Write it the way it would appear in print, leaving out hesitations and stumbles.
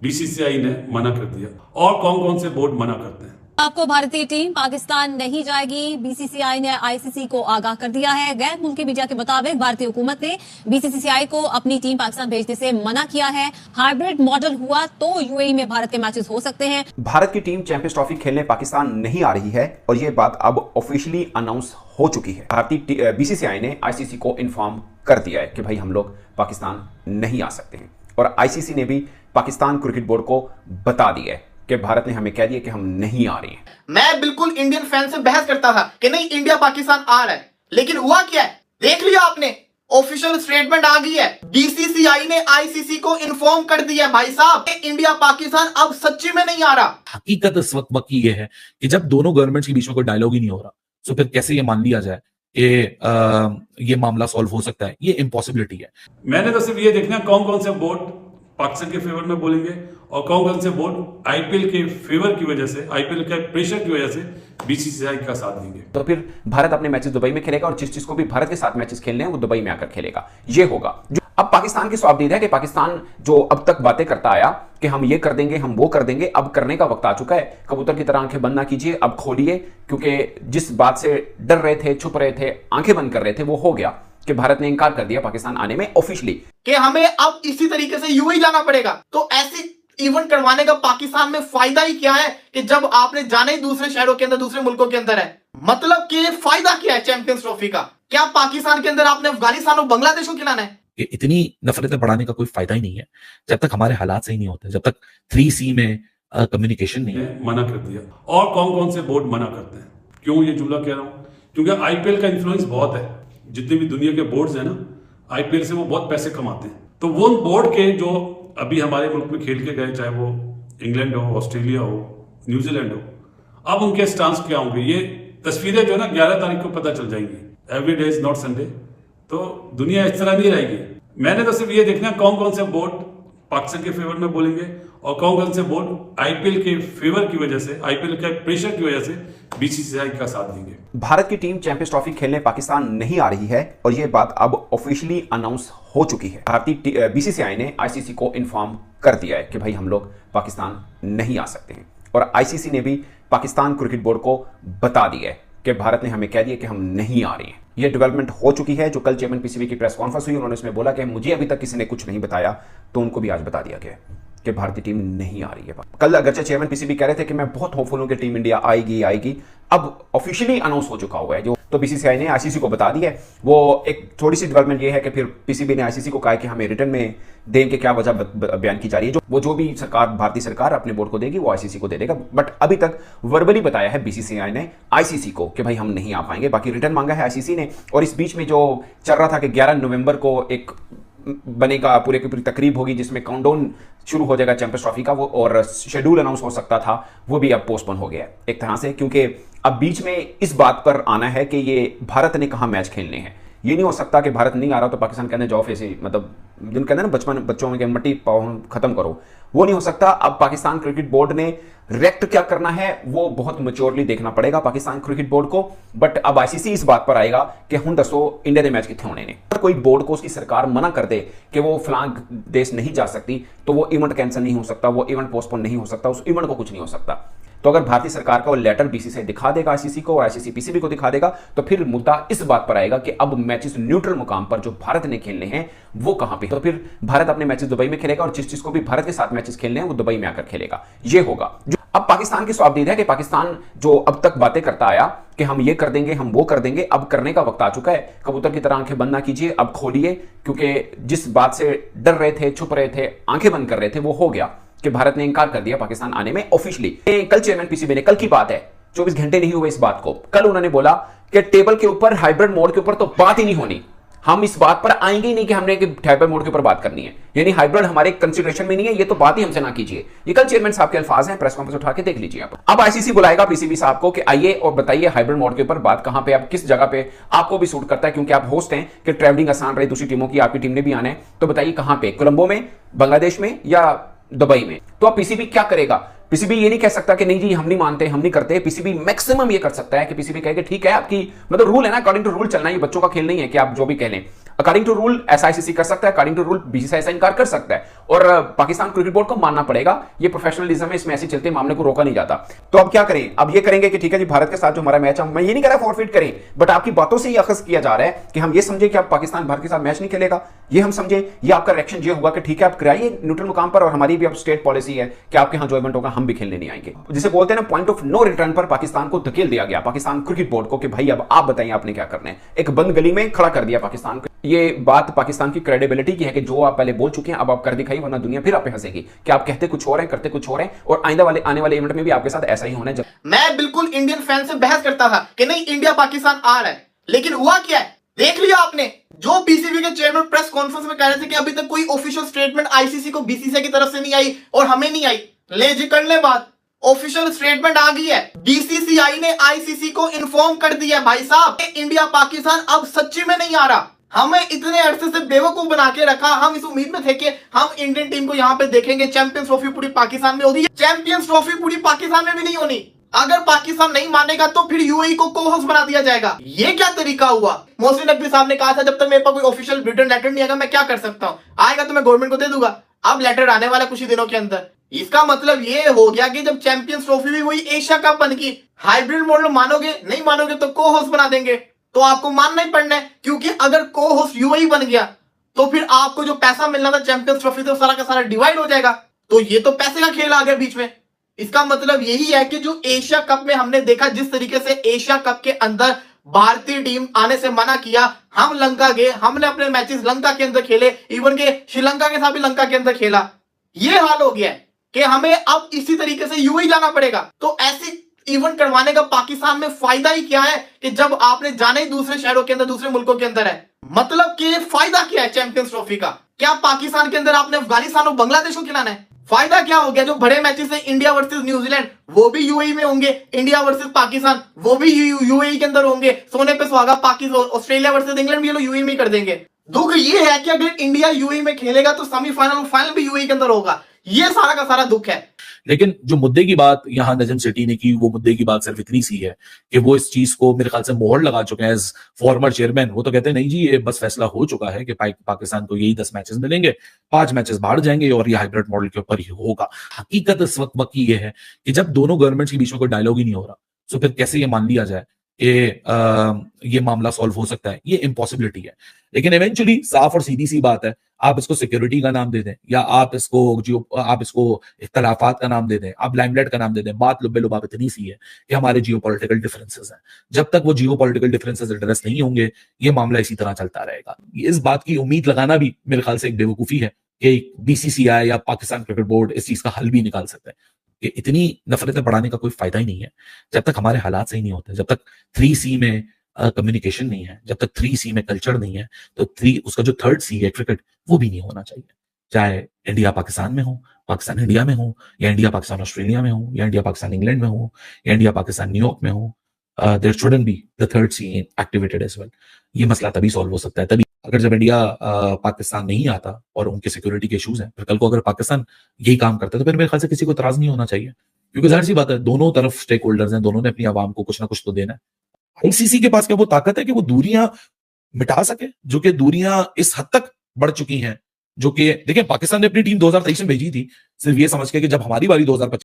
BCCI ने मना कर दिया। और कौन कौन से बोर्ड मना करते हैं? आपको भारतीय टीम पाकिस्तान नहीं जाएगी। बीसीसीआई ने आईसीसी को आगाह कर दिया है। गैर मुल्की मीडिया के मुताबिक भारतीय हुकूमत ने बीसीसीआई को अपनी टीम पाकिस्तान भेजने से मना किया है। हाइब्रिड मॉडल हुआ तो यूएई में भारत के मैचेस हो सकते हैं। भारत की टीम चैंपियंस ट्रॉफी खेलने पाकिस्तान नहीं आ रही है और यह बात अब ऑफिशियली अनाउंस हो चुकी है। भारतीय बीसीसीआई ने आईसीसी को इन्फॉर्म कर दिया है कि भाई हम लोग पाकिस्तान नहीं आ सकते हैं और आईसीसी ने भी पाकिस्तान क्रिकेट बोर्ड को बता दिया है कि भारत ने हमें कह दिया कि हम नहीं आ रहे हैं। मैं बिल्कुल इंडियन फैन से बहस करता था कि नहीं इंडिया पाकिस्तान आ रहा है, लेकिन हुआ क्या है देख लिया आपने। ऑफिशियल स्टेटमेंट आ गई है, बीसीसीआई ने आईसीसी को इन्फॉर्म कर दिया भाई साहब इंडिया पाकिस्तान अब सच्ची में नहीं आ रहा। हकीकत इस वक्त की यह है कि जब दोनों गवर्नमेंट्स के बीच में कोई डायलॉग ही नहीं हो रहा तो फिर कैसे ये मान लिया जाए कि ये मामला सॉल्व हो सकता है? ये इम्पॉसिबिलिटी है। मैंने तो सिर्फ ये देखना कौन कौन से बोर्ड पाकिस्तान के फेवर में बोलेंगे और कौन कौन से बोर्ड आईपीएल के फेवर की वजह से, आईपीएल के प्रेशर की वजह से बीसीसीआई का साथ देंगे। तो फिर भारत अपने मैचेस दुबई में खेलेगा और जिस को भी भारत के साथ मैचेस खेलने हैं वो दुबई में आकर खेलेगा। ये होगा जो अब पाकिस्तान की स्वाबदीद है कि पाकिस्तान जो अब तक बातें करता आया कि हम ये कर देंगे, हम वो कर देंगे, अब करने का वक्त आ चुका है। कबूतर की तरह आंखें बंद ना कीजिए, अब खोलिए, क्योंकि जिस बात से डर रहे थे, छुप रहे थे, आंखें बंद कर रहे थे, वो हो गया कि भारत ने इनकार कर दिया पाकिस्तान आने में ऑफिशियली कि हमें अब इसी तरीके से यूएई जाना पड़ेगा। तो ऐसी इवेंट करवाने का पाकिस्तान में फायदा ही क्या है कि जब आपने जाना ही दूसरे शहरों के अंदर, दूसरे मुल्कों के अंदर है। मतलब कि फायदा क्या है चैंपियंस ट्रॉफी का? क्या पाकिस्तान के अंदर आपने अफगानिस्तान और बांग्लादेश को खिलाना है? कि इतनी नफरतें बढ़ाने का कोई फायदा ही नहीं है जब तक हमारे हालात सही नहीं होते, जब तक 3C में कम्युनिकेशन नहीं है। मना कर दिया। और कौन कौन से बोर्ड मना करते हैं? क्यों ये जुमला कह रहा हूं? क्योंकि आईपीएल का इन्फ्लुएंस बहुत है। जितने भी दुनिया के बोर्ड्स हैं ना, आईपीएल से वो बहुत पैसे कमाते हैं। तो वो बोर्ड के जो अभी हमारे मुल्क में खेल के गए, चाहे वो इंग्लैंड हो, ऑस्ट्रेलिया हो, न्यूजीलैंड हो, अब उनके स्टांस क्या होंगे ये तस्वीरें जो है ना 11 तारीख को पता चल जाएंगी। Every day is not Sunday. तो दुनिया इस तरह नहीं रहेगी। मैंने तो सिर्फ ये देखना कौन कौन से बोर्ड पाकिस्तान के फेवर में बोलेंगे और कौन कौन से बोर्ड आईपीएल के फेवर की वजह से, आईपीएल के प्रेशर की वजह से बीसीसीआई का साथ देंगे। भारत की टीम चैंपियंस ट्रॉफी खेलने पाकिस्तान नहीं आ रही है और यह बात अब ऑफिशियली अनाउंस हो चुकी है। भारतीय बीसीसीआई ने आईसीसी को इन्फॉर्म कर दिया है कि भाई हम लोग पाकिस्तान नहीं आ सकते हैं और आईसीसी ने भी पाकिस्तान क्रिकेट बोर्ड को बता दिया है कि भारत ने हमें कह दिया कि हम नहीं आ रहे हैं। यह डेवलपमेंट हो चुकी है। जो कल चेयरमैन पीसीबी की प्रेस कॉन्फ्रेंस हुई, उन्होंने इसमें बोला कि मुझे अभी तक किसी ने कुछ नहीं बताया, तो उनको भी आज बता दिया गया कि भारतीय टीम नहीं आ रही है। कल अगरचे चेयरमैन पीसीबी कह रहे थे कि मैं बहुत होपफुल हूं कि टीम इंडिया आएगी, अब ऑफिशियली अनाउंस हो चुका हुआ है। जो तो बीसीसीआई ने आईसीसी को बता दिया है। वो एक थोड़ी सी डेवलपमेंट ये है कि फिर पीसीबी ने आईसीसी को कहा कि हमें रिटर्न में दें कि क्या वजह बयान की जा रही है। जो भी सरकार, भारतीय सरकार अपने बोर्ड को देगी वो आईसीसी को दे देगा। बट अभी तक वर्बली बताया है बीसीसीआई ने आईसीसी को कि भाई हम नहीं आ पाएंगे। बाकी रिटर्न मांगा है आईसीसी ने। और इस बीच में जो चल रहा था कि 11 नवंबर को एक बनेगा, पूरे की पूरी तकरीब होगी जिसमें काउंटडाउन शुरू हो जाएगा चैंपियंस ट्रॉफी का, वो और शेड्यूल अनाउंस हो सकता था, वो भी अब पोस्टपोन हो गया एक तरह से। क्योंकि अब बीच में इस बात पर आना है कि ये भारत ने कहाँ मैच खेलने हैं। ये नहीं हो सकता कि भारत नहीं आ रहा तो पाकिस्तान कहने जाओ ऐसे, मतलब जिन कहते हैं ना बच्चों में मट्टी पाओ खत्म करो, वो नहीं हो सकता। अब पाकिस्तान क्रिकेट बोर्ड ने रिएक्ट क्या करना है वो बहुत मैच्योरली देखना पड़ेगा पाकिस्तान क्रिकेट बोर्ड को। बट अब आईसीसी इस बात पर आएगा कि हुण दसो इंडिया के मैच कितने होने ने। अगर कोई बोर्ड को उसकी सरकार मना कर दे कि वो फलां देश नहीं जा सकती, तो वो इवेंट कैंसिल नहीं हो सकता, वो इवेंट पोस्टपोन नहीं हो सकता, उस इवेंट को कुछ नहीं हो सकता। तो अगर भारतीय सरकार का वो लेटर बीसीसीआई दिखा देगा आईसीसी को और आईसीसी पीसीबी को दिखा देगा, तो फिर मुद्दा इस बात पर आएगा कि अब मैचेस न्यूट्रल मुकाम पर जो भारत ने खेलने हैं वो कहां पे। तो फिर भारत अपने मैचेस दुबई में खेलेगा और जिस को भी भारत के साथ मैचेस खेलने हैं वो दुबई में आकर खेलेगा। ये होगा जो अब पाकिस्तान की स्वाबदीद है कि पाकिस्तान जो अब तक बातें करता आया कि हम ये कर देंगे, हम वो कर देंगे, अब करने का वक्त आ चुका है। कबूतर की तरह आंखें बंद ना कीजिए, अब खोलिए, क्योंकि जिस बात से डर रहे थे, छुप रहे थे, आंखें बंद कर रहे थे, वो हो गया कि भारत ने इनकार कर दिया पाकिस्तान आने में ऑफिशियली। कल चेयरमैन पीसीबी ने, कल की बात है, 24 घंटे नहीं हुए इस बात को, कल उन्होंने बोला कि टेबल के ऊपर हाइब्रिड मोड के ऊपर तो बात ही नहीं होनी। हम इस बात पर आएंगे ही नहीं कि हमने हाइब्रिड मोड के ऊपर बात करनी है, यानी हाइब्रिड हमारे कंसीडरेशन में नहीं है, ये तो बात ही हमसे ना कीजिए। ये कल चेयरमैन साहब के अल्फाज हैं, प्रेस कॉन्फ्रेंस उठा के देख लीजिए आप। अब आईसीसी बुलाएगा पीसीबी साहब को कि आइए और बताइए हाइब्रिड मोड के ऊपर बात कहां पे, आप किस जगह पे आपको भी सूट करता है, क्योंकि आप होस्ट हैं कि ट्रैवलिंग आसान रहे दूसरी टीमों की, आपकी टीम ने भी आना है, तो बताइए कहां पे, कोलंबो में, बांग्लादेश में या दुबई में। तो अब पीसीबी क्या करेगा? पीसीबी ये नहीं कह सकता कि नहीं जी हम नहीं मानते, हम नहीं करते। पीसीबी मैक्सिमम ये कर सकता है कि पीसीबी कहे कि ठीक है, आपकी मतलब रूल है ना, अकॉर्डिंग टू रूल चलना, ये बच्चों का खेल नहीं है कि आप जो भी कह लें। अकॉर्डिंग टू रूल ऐसा आईसीसी कर सकता है, अकॉर्डिंग टू रूल बीसीसीआई ऐसा इनकार कर सकता है, और पाकिस्तान क्रिकेट बोर्ड को मानना पड़ेगा। ये प्रोफेशनलिज्म है, इसमें ऐसे चलते मामले को रोका नहीं जाता। तो अब क्या करें? अब ये करेंगे कि ठीक है जी, भारत के साथ जो हमारा मैच है, मैं ये नहीं कह रहा फॉरफिट करें, बट आपकी बातों से ये अखज़ किया जा रहा है कि हम ये समझे कि अब पाकिस्तान भारत के साथ मैच नहीं खेलेगा, ये हम समझे, ये आपका रिएक्शन ये होगा कि ठीक है आप कराइए न्यूट्रल मुकाम पर, और हमारी भी अब स्टेट पॉलिसी है कि आपके यहाँ जो इवेंट होगा हम भी खेलने नहीं आएंगे। जिसे बोलते हैं ना पॉइंट ऑफ नो रिटर्न पर पाकिस्तान को धकेल दिया गया, पाकिस्तान क्रिकेट बोर्ड को, कि भाई अब आप बताइए आपने क्या करना है। एक बंद गली में खड़ा कर दिया पाकिस्तान को। ये बात पाकिस्तान की क्रेडिबिलिटी की है कि जो आप पहले बोल चुके हैं अब आप कर दिखाई, वरना दुनिया फिर आप पे हंसेगी कि आप कहते कुछ और हैं, करते कुछ और हैं, और आइंदा वाले आने वाले इवेंट में भी आपके साथ ऐसा ही होना है। मैं बिल्कुल इंडियन फैन से बहस करता था कि नहीं इंडिया पाकिस्तान आ रहा है, लेकिन हुआ क्या है देख लिया आपने। जो बीसीबी के चेयरमैन प्रेस कॉन्फ्रेंस में कह रहे थे कि अभी तक कोई ऑफिशियल स्टेटमेंट आईसीसी को बीसीसीआई की तरफ से नहीं आई और हमें नहीं आई, ले जी कर ले बात, ऑफिशियल स्टेटमेंट आ गई है। बीसीसीआई ने आईसीसी को इन्फॉर्म कर दिया भाई साहब, इंडिया पाकिस्तान अब सच्ची में नहीं आ रहा। हमें इतने अरसे से बेवकूफ बना के रखा, हम इस उम्मीद में थे कि हम इंडियन टीम को यहाँ पे देखेंगे, चैंपियंस ट्रॉफी पूरी पाकिस्तान में होगी। चैंपियंस ट्रॉफी पूरी पाकिस्तान में भी नहीं होनी। अगर पाकिस्तान नहीं मानेगा तो फिर यूएई को को-होस्ट बना दिया जाएगा। ये क्या तरीका हुआ? मोहसिन नकवी साहब ने कहा था जब तक मेरे पास कोई ऑफिशियल रिटन लेटर नहीं आएगा मैं क्या कर सकता हूँ, आएगा तो मैं गवर्नमेंट को दे दूंगा। अब लेटर आने वाला कुछ ही दिनों के अंदर। इसका मतलब ये हो गया कि जब चैंपियंस ट्रॉफी भी वही एशिया कप बन गई, हाइब्रिड मॉडल मानोगे, नहीं मानोगे तो को-होस्ट बना देंगे। तो आपको मानना ही पड़ना है, क्योंकि अगर को-होस्ट यूएई बन गया तो फिर आपको जो पैसा मिलना था चैंपियंस ट्रॉफी से सारा का सारा डिवाइड हो जाएगा। तो ये तो पैसे का खेल आ गया बीच में। इसका मतलब यही है कि जो एशिया कप में हमने देखा, जिस तरीके से एशिया कप के अंदर भारतीय टीम आने से मना किया, हम लंका गए, हमने अपने मैचेस लंका के अंदर खेले, इवन के श्रीलंका के साथ भी लंका के अंदर खेला। ये हाल हो गया है कि हमें अब इसी तरीके से यूएई जाना पड़ेगा। तो ऐसी इवेंट करवाने का पाकिस्तान में फायदा ही क्या है कि जब आपने जाना ही दूसरे शहरों के अंदर, दूसरे मुल्कों के अंदर है। मतलब कि फायदा क्या है चैंपियंस ट्रॉफी का? क्या पाकिस्तान के अंदर आपने अफगानिस्तान और बांग्लादेश को खिलाना है? फायदा क्या हो गया? जो बड़े मैचेस है इंडिया वर्सेस न्यूजीलैंड वो भी यूएई में होंगे, इंडिया वर्सेस पाकिस्तान वो भी यूएई के अंदर होंगे, सोने पे सुहागा पाकिस्तान, ऑस्ट्रेलिया वर्सेस इंग्लैंड भी ये लोग यूएई में कर देंगे। दुख ये है कि अगर इंडिया यूएई में खेलेगा तो सेमीफाइनल और फाइनल भी यूएई के अंदर होगा। ये सारा का सारा दुख है। लेकिन जो मुद्दे की बात यहाँ नजम सिटी ने की, वो मुद्दे की बात सिर्फ इतनी सी है कि वो इस चीज को मेरे ख्याल से मोहर लगा चुके हैं एज फॉर्मर चेयरमैन। वो तो कहते हैं नहीं जी ये बस फैसला हो चुका है कि पाकिस्तान को यही 10 मैचेस मिलेंगे, 5 मैचेस बाहर जाएंगे और ये हाइब्रिड मॉडल के ऊपर ही होगा। हकीकत इस वक्त की ये है कि जब दोनों गवर्नमेंट्स के बीच में कोई डायलॉग ही नहीं हो रहा, तो फिर कैसे ये मान लिया जाए कि ये मामला सॉल्व हो सकता है? ये इम्पॉसिबिलिटी है। लेकिन इवेंचुअली साफ और सीधी सी बात है, आप इसको सिक्योरिटी का नाम दे दें या आप इसको इख्तलाफात का नाम दे दें, आप लाइमलाइट का नाम दे दें, बात लुब्बे लुबाब इतनी सी है कि हमारे जियोपॉलिटिकल डिफरेंसेस हैं। जब तक वो जियोपॉलिटिकल डिफरेंसेस एड्रेस नहीं होंगे ये मामला इसी तरह चलता रहेगा। इस बात की उम्मीद लगाना भी मेरे ख्याल से एक बेवकूफी है कि बीसीसीआई या पाकिस्तान क्रिकेट बोर्ड इस चीज का हल भी निकाल सकता है। कि इतनी नफरतें बढ़ाने का कोई फायदा ही नहीं है जब तक हमारे हालात सही नहीं होते, जब तक 3C में कम्युनिकेशन नहीं है, जब तक 3C में कल्चर नहीं है, तो उसका जो 3rd C है क्रिकेट, वो भी नहीं होना चाहिए। चाहे इंडिया पाकिस्तान में हो, पाकिस्तान इंडिया में हो, या इंडिया पाकिस्तान ऑस्ट्रेलिया में हो, या इंडिया पाकिस्तान इंग्लैंड में हो, या इंडिया पाकिस्तान न्यूयॉर्क में हो, there shouldn't be the 3rd C activated as well. ये मसला तभी सॉल्व हो सकता है, तभी अगर जब इंडिया पाकिस्तान नहीं आता और उनके सिक्योरिटी के इश्यूज हैं, फिर कल को अगर पाकिस्तान यही काम करता है तो फिर मेरे ख्याल से किसी को इतराज नहीं होना चाहिए, क्योंकि जाहिर सी बात है दोनों तरफ स्टेक होल्डर्स हैं, दोनों ने अपनी आवाम को कुछ ना कुछ तो देना है। आईसीसी के पास क्या वो ताकत है कि वो दूरियां मिटा सके, जो कि दूरियां इस हद तक बढ़ चुकी हैं, जो कि देखिए पाकिस्तान ने अपनी टीम 2023 में भेजी थी सिर्फ ये समझ के कि जब हमारी बारी 2025